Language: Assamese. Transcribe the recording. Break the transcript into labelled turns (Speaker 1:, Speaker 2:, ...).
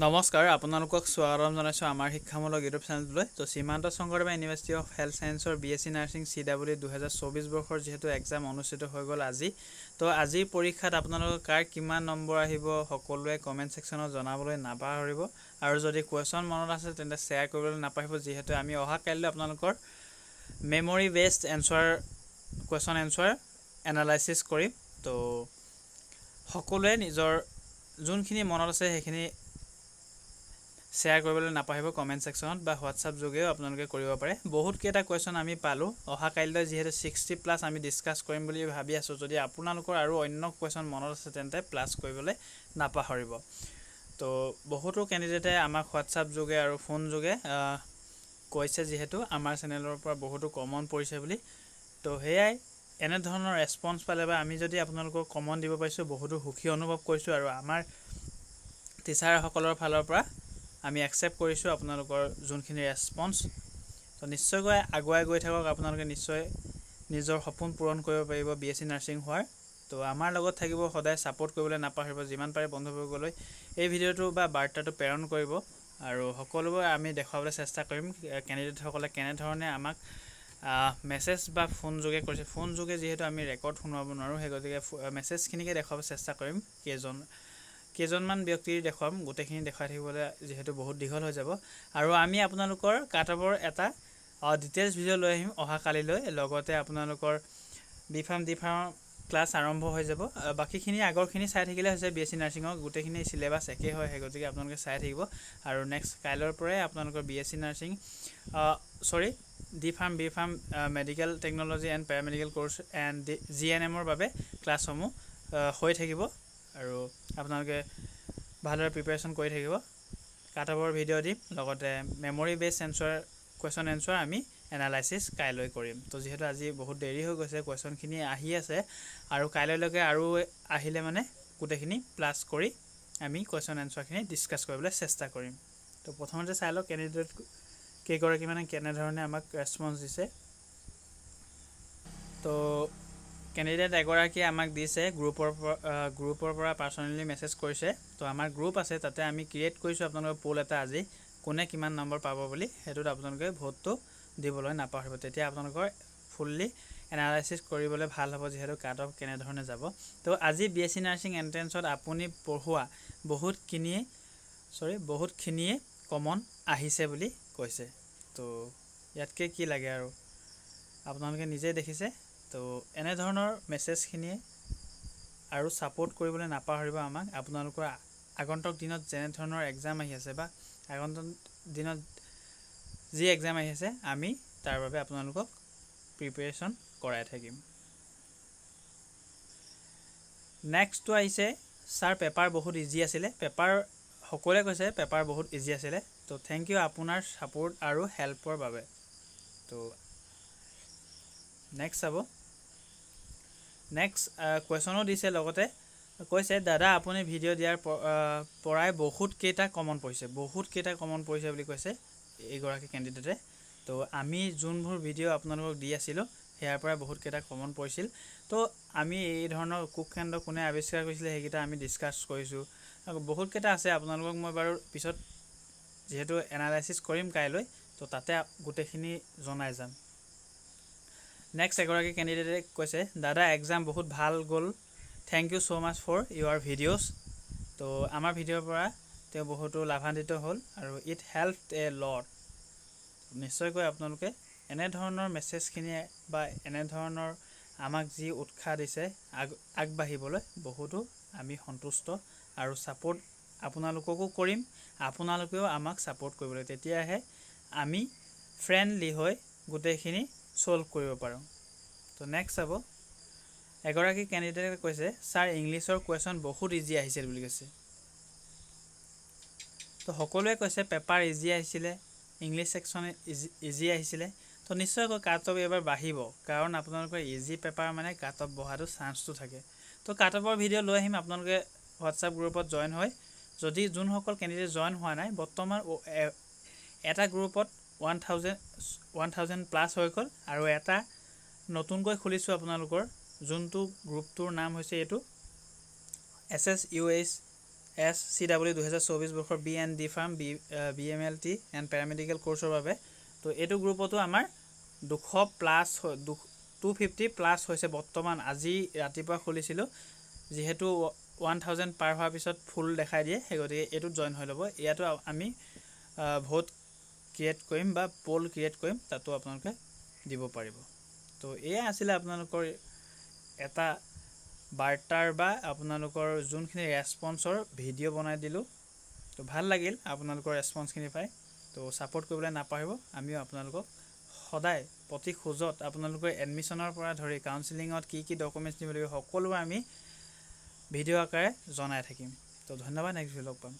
Speaker 1: নমস্কাৰ আপোনালোকক স্বাগতম জনাইছোঁ আমাৰ শিক্ষামূলক ইউটিউব চেনেলটোলৈ। তো সীমান্ত শংকৰদেৱ ইউনিভাৰ্চিটি অফ হেল্থ ছায়েন্সৰ BSc নাৰ্ছিং CW 2024 বৰ্ষৰ যিহেতু এক্সাম অনুষ্ঠিত হৈ গ'ল আজি। তো আজিৰ পৰীক্ষাত আপোনালোকৰ কাৰ কিমান নম্বৰ আহিব সকলোৱে কমেণ্ট ছেকশ্যনত জনাবলৈ নাপাহৰিব। আৰু যদি কুৱেশ্যন মনত আছে তেন্তে শ্বেয়াৰ কৰিবলৈ নাপাহৰিব, যিহেতু আমি অহা কাইলৈ আপোনালোকৰ memory based question answer analysis কৰিম। তো সকলোৱে নিজৰ যোনখিনি মনত আছে সেইখিনি শ্বেয়াৰ কৰিবলৈ নাপাহৰিব কমেণ্ট ছেকশ্যনত বা হোৱাটছআপ যোগেও আপোনালোকে কৰিব পাৰে। বহুতকেইটা কুৱেশ্যন আমি পালোঁ। অহা কাইলৈ যিহেতু 60+ আমি ডিছকাছ কৰিম বুলি ভাবি আছোঁ। যদি আপোনালোকৰ আৰু অন্য কুৱেশ্যন মনত আছে তেন্তে প্লাছ কৰিবলৈ নাপাহৰিব। তো বহুতো কেণ্ডিডেটে আমাক হোৱাটছআপ যোগে আৰু ফোন যোগে কৈছে যিহেতু আমাৰ চেনেলৰ পৰা বহুতো কমন পৰিছে বুলি। তো সেয়াই এনেধৰণৰ ৰেছপন্স পালে বা আমি যদি আপোনালোকক কমন দিব পাৰিছোঁ বহুতো সুখী অনুভৱ কৰিছোঁ, আৰু আমাৰ টিচাৰসকলৰ ফালৰ পৰা আমি একচেপ্ট কৰিছোঁ আপোনালোকৰ যোনখিনি ৰেছপন্স। তো নিশ্চয়কৈ আগুৱাই গৈ থাকক, আপোনালোকে নিশ্চয় নিজৰ সপোন পূৰণ কৰিব পাৰিব BSc নাৰ্ছিং হোৱাৰ। তো আমাৰ লগত থাকিব, সদায় ছাপোৰ্ট কৰিবলৈ নাপাহৰিব। যিমান পাৰে বন্ধুবৰ্গলৈ এই ভিডিঅ'টো বা বাৰ্তাটো প্ৰেৰণ কৰিব, আৰু সকলোবোৰ আমি দেখুৱাবলৈ চেষ্টা কৰিম কেণ্ডিডেটসকলে কেনেধৰণে আমাক মেছেজ বা ফোন যোগে কৰিছে। ফোন যোগে যিহেতু আমি ৰেকৰ্ড শুনাব নোৱাৰোঁ, সেই গতিকে মেছেজখিনিকে দেখুৱাব চেষ্টা কৰিম। কেইজনমান ব্যক্তিৰ দেখুৱাম, গোটেইখিনি দেখাই থাকিবলৈ যিহেতু বহুত দীঘল হৈ যাব। আৰু আমি আপোনালোকৰ কাটঅফৰ এটা ডিটেইলছ ভিডিঅ' লৈ আহিম অহা কালিলৈ। লগতে আপোনালোকৰ বি-ফাৰ্ম ক্লাছ আৰম্ভ হৈ যাব। বাকীখিনি আগৰখিনি চাই থাকিলে হৈছে। BSc নাৰ্ছিঙৰ গোটেইখিনি চিলেবাছ একেই হয়, সেই গতিকে আপোনালোকে চাই থাকিব। আৰু নেক্সট কাইলৈৰ পৰাই আপোনালোকৰ BSc nursing B pharm medical technology and paramedical course and GNMৰ বাবে ক্লাছসমূহ হৈ থাকিব। আৰু আপোনালোকে ভালদৰে প্ৰিপেৰেশ্যন কৰি থাকিব। কাটঅফৰ ভিডিঅ' দিম, লগতে মেমৰি বেছ কুৱেশ্যন এনচাৰ আমি এনালাইচিছ কাইলৈ কৰিম। তো যিহেতু আজি বহুত দেৰি হৈ গৈছে, কুৱেশ্যনখিনি আহি আছে, আৰু কাইলৈলৈকে আৰু আহিলে মানে গোটেইখিনি প্লাছ কৰি আমি কুৱেশ্যন এনচাৰখিনি ডিছকাছ কৰিবলৈ চেষ্টা কৰিম। তো প্ৰথমতে চাই লওক কেণ্ডিডেট কেইগৰাকী মানে কেনেধৰণে আমাক ৰেছপন্স দিছে। তো কেণ্ডিডেট এগৰাকীয়ে আমাক দিছে গ্ৰুপৰ পৰা পাৰ্চনেলি মেছেজ কৰিছে। তো আমাৰ গ্ৰুপ আছে, তাতে আমি ক্ৰিয়েট কৰিছোঁ আপোনালোকৰ পোল এটা আজি, কোনে কিমান নম্বৰ পাব বুলি। সেইটোত আপোনালোকে ভোটটো দিবলৈ নাপাহৰিব, তেতিয়া আপোনালোকৰ ফুল্লি এনালাইচিছ কৰিবলৈ ভাল হ'ব, যিহেতু কাট অফ কেনেধৰণে যাব। তো আজি BSc নাৰ্ছিং এণ্ট্ৰেঞ্চত আপুনি পঢ়োৱা বহুতখিনিয়ে কমন আহিছে বুলি কৈছে। তো ইয়াতকৈ কি লাগে আৰু, আপোনালোকে নিজেই দেখিছে। তো এনেধৰণৰ মেছেজখিনিয়ে আৰু ছাপোৰ্ট কৰিবলৈ নাপাহৰিব আমাক। আপোনালোকৰ আগন্তুক দিনত যেনেধৰণৰ এক্সাম আহি আছে বা আগন্তুক দিনত যি এক্সাম আহি আছে, আমি তাৰ বাবে আপোনালোকক প্ৰিপেৰেশ্যন কৰাই থাকিম। নেক্সটটো আহিছে, ছাৰ পেপাৰ বহুত ইজি আছিলে। সকলোৱে কৈছে পেপাৰ বহুত ইজি আছিলে। তো থেংক ইউ আপোনাৰ ছাপোৰ্ট আৰু হেল্পৰ বাবে। তো নেক্সট চাব, নেক্সট কুৱেশ্যনো দিছে, লগতে কৈছে দাদা আপুনি ভিডিঅ' দিয়াৰ পৰাই বহুতকেইটা কমন পৰিছে বুলি কৈছে এইগৰাকী কেণ্ডিডেটে। তো আমি যোনবোৰ ভিডিঅ' আপোনালোকক দি আছিলোঁ সেয়াৰ পৰাই বহুতকেইটা কমন পৰিছিল। তো আমি এই ধৰণৰ কোষকেন্দ্ৰ কোনে আৱিষ্কাৰ কৰিছিলে সেইকেইটা আমি ডিছকাছ কৰিছোঁ। বহুতকেইটা আছে, আপোনালোকক মই বাৰু পিছত যিহেতু এনালাইচিছ কৰিম কাইলৈ, তো তাতে গোটেইখিনি জনাই যাম। নেক্সট এগৰাকী কেণ্ডিডেটে কৈছে দাদা এক্সাম বহুত ভাল গ'ল, thank you so' much for your videos. তো আমাৰ ভিডিঅ'ৰ পৰা তেওঁ বহুতো লাভান্বিত হ'ল, আৰু ইট হেল্প এ লট। নিশ্চয়কৈ আপোনালোকে এনেধৰণৰ মেছেজখিনিয়ে বা এনেধৰণৰ আমাক যি উৎসাহ দিছে আগবাঢ়িবলৈ, বহুতো আমি সন্তুষ্ট, আৰু ছাপোৰ্ট আপোনালোককো কৰিম, আপোনালোকেও আমাক ছাপোৰ্ট কৰিবলৈ, তেতিয়াহে আমি ফ্ৰেণ্ডলি হৈ গোটেইখিনি ছল্ভ কৰিব পাৰোঁ। তো নেক্সট চাব, এগৰাকী কেণ্ডিডেটে কৈছে ছাৰ ইংলিছৰ কুৱেশ্যন বহুত ইজি আহিছিল বুলি কৈছে। তো সকলোৱে কৈছে পেপাৰ ইজি আহিছিলে, ইংলিছ ছেকশ্যন ইজি আহিছিলে। তো নিশ্চয়কৈ কাট অফ এবাৰ বাঢ়িব, কাৰণ আপোনালোকৰ ইজি পেপাৰ মানে কাট অফ বঢ়াটো চান্সটো থাকে। তো কাট অফৰ ভিডিঅ' লৈ আহিম, আপোনালোকে হোৱাটছআপ গ্ৰুপত জইন হৈ, যদি যোনসকল কেণ্ডিডেট জইন হোৱা নাই, বৰ্তমান এটা গ্ৰুপত 1000+ হৈ গ'ল, আৰু এটা নতুনকৈ খুলিছোঁ আপোনালোকৰ, যোনটো গ্ৰুপটোৰ নাম হৈছে এইটো SSUH SCW 2024 বৰ্ষৰ B&D pharm BMLT and paramedical কোৰ্চৰ বাবে। তো এইটো গ্ৰুপতো আমাৰ 250 প্লাছ হৈছে বৰ্তমান। আজি ৰাতিপুৱা খুলিছিলোঁ, যিহেতু 1000 পাৰ হোৱাৰ পিছত ফুল দেখাই দিয়ে, সেই গতিকে এইটোত জইন হৈ ল'ব। ইয়াতো আমি ভোট ক্ৰিয়েট কৰিম বা পল ক্ৰিয়েট কৰিম, তাতো আপোনালোকে দিব পাৰিব। তো এয়া আছিলে আপোনালোকৰ এটা বাৰ্তাৰ বা আপোনালোকৰ যোনখিনি ৰেছপন্সৰ ভিডিঅ' বনাই দিলোঁ। তো ভাল লাগিল আপোনালোকৰ ৰেছপন্সখিনি পাই। তো ছাপোৰ্ট কৰিবলৈ নাপাহৰিব। আমিও আপোনালোকক সদায় প্ৰতি খোজত আপোনালোকৰ এডমিশ্যনৰ পৰা ধৰি কাউন্সিলিঙত কি কি ডকুমেণ্টছ দিব লাগিব সকলোবোৰ আমি ভিডিঅ' আকাৰে জনাই থাকিম। তো ধন্যবাদ, নেক্সট ভিডিঅ'ত লগ পাম।